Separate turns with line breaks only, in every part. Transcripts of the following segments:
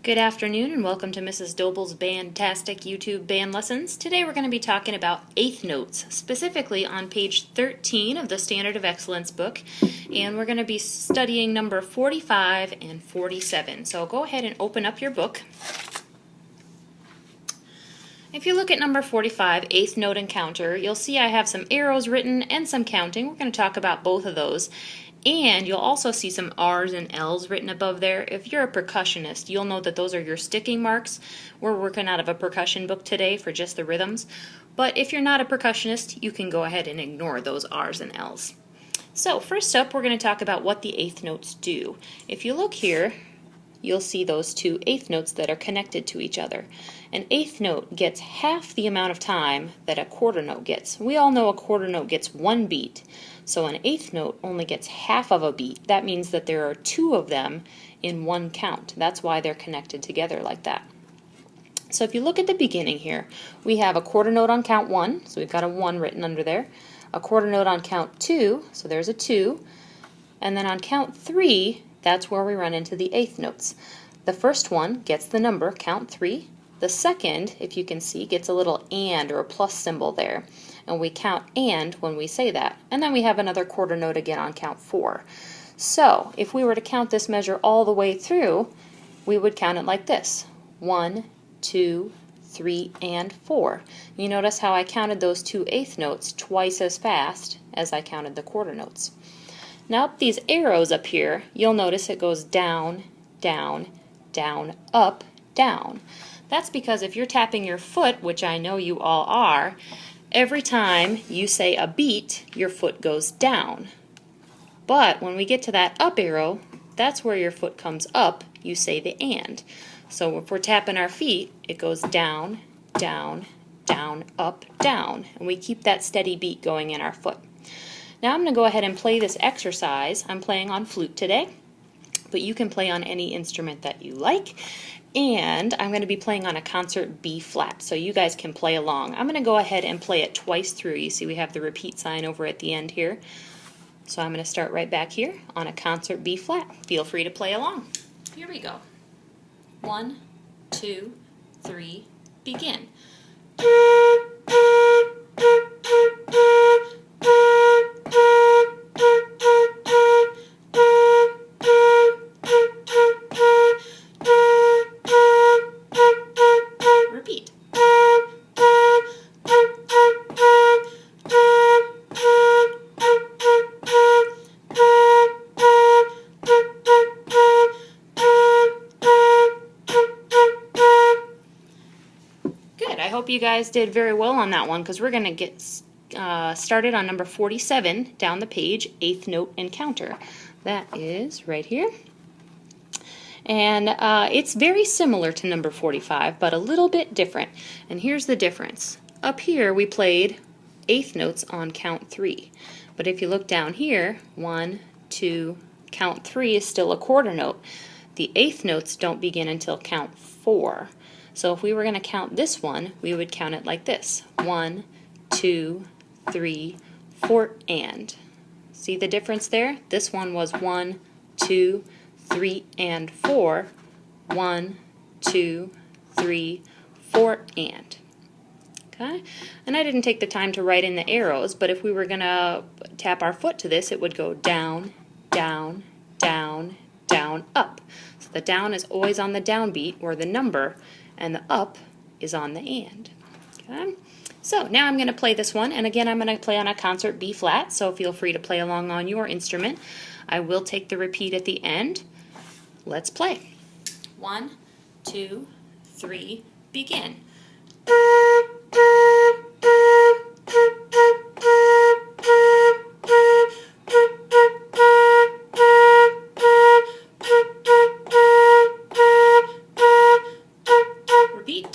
Good afternoon and welcome to Mrs. Doble's Bandtastic YouTube band lessons. Today we're going to be talking about eighth notes, specifically on page 13 of the Standard of Excellence book, and we're going to be studying number 45 and 47. So go ahead and open up your book. If you look at number 45, eighth note and counter, you'll see I have some arrows written and some counting. We're going to talk about both of those. And you'll also see some R's and L's written above there. If you're a percussionist, you'll know that those are your sticking marks. We're working out of a percussion book today for just the rhythms. But if you're not a percussionist, you can go ahead and ignore those R's and L's. So first up, we're going to talk about what the eighth notes do. If you look here, you'll see those two eighth notes that are connected to each other. An eighth note gets half the amount of time that a quarter note gets. We all know a quarter note gets one beat. So an eighth note only gets half of a beat. That means that there are two of them in one count. That's why they're connected together like that. So if you look at the beginning here, we have a quarter note on count 1, so we've got a 1 written under there. A quarter note on count 2, so there's a 2. And then on count 3, that's where we run into the eighth notes. The first one gets the number, count 3. The second, if you can see, gets a little and or a plus symbol there. And we count and when we say that. And then we have another quarter note again on count 4. So if we were to count this measure all the way through, we would count it like this. 1, 2, 3, and 4. You notice how I counted those two eighth notes twice as fast as I counted the quarter notes. Now up these arrows up here, you'll notice it goes down, down, down, up, down. That's because if you're tapping your foot, which I know you all are, every time you say a beat, your foot goes down. But when we get to that up arrow, that's where your foot comes up, you say the and. So if we're tapping our feet, it goes down, down, down, up, down. And we keep that steady beat going in our foot. Now I'm going to go ahead and play this exercise. I'm playing on flute today, but you can play on any instrument that you like. And I'm going to be playing on a concert B flat, so you guys can play along. I'm going to go ahead and play it twice through. You see we have the repeat sign over at the end here. So I'm going to start right back here on a concert B flat. Feel free to play along. Here we go. 1, 2, 3, begin. Repeat. Good. I hope you guys did very well on that one because we're going to get started on number 47 down the page, eighth note and counter. That is right here. And it's very similar to number 45, but a little bit different. And here's the difference. Up here we played eighth notes on count 3. But if you look down here, 1, 2, count 3 is still a quarter note. The eighth notes don't begin until count 4. So if we were going to count this one, we would count it like this. 1, 2, 3, 4, and. See the difference there? This one was 1, 2, 3, and 4. 1, 2, 3, 4, and. Okay? And I didn't take the time to write in the arrows, but if we were going to tap our foot to this, it would go down, down, down, down, up. So the down is always on the downbeat, or the number, and the up is on the and. Okay? So now I'm going to play this one, and again I'm going to play on a concert B flat, so feel free to play along on your instrument. I will take the repeat at the end. Let's play. 1, 2, 3, begin. Repeat.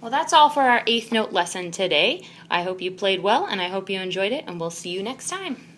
Well, that's all for our eighth note lesson today. I hope you played well and I hope you enjoyed it, and we'll see you next time.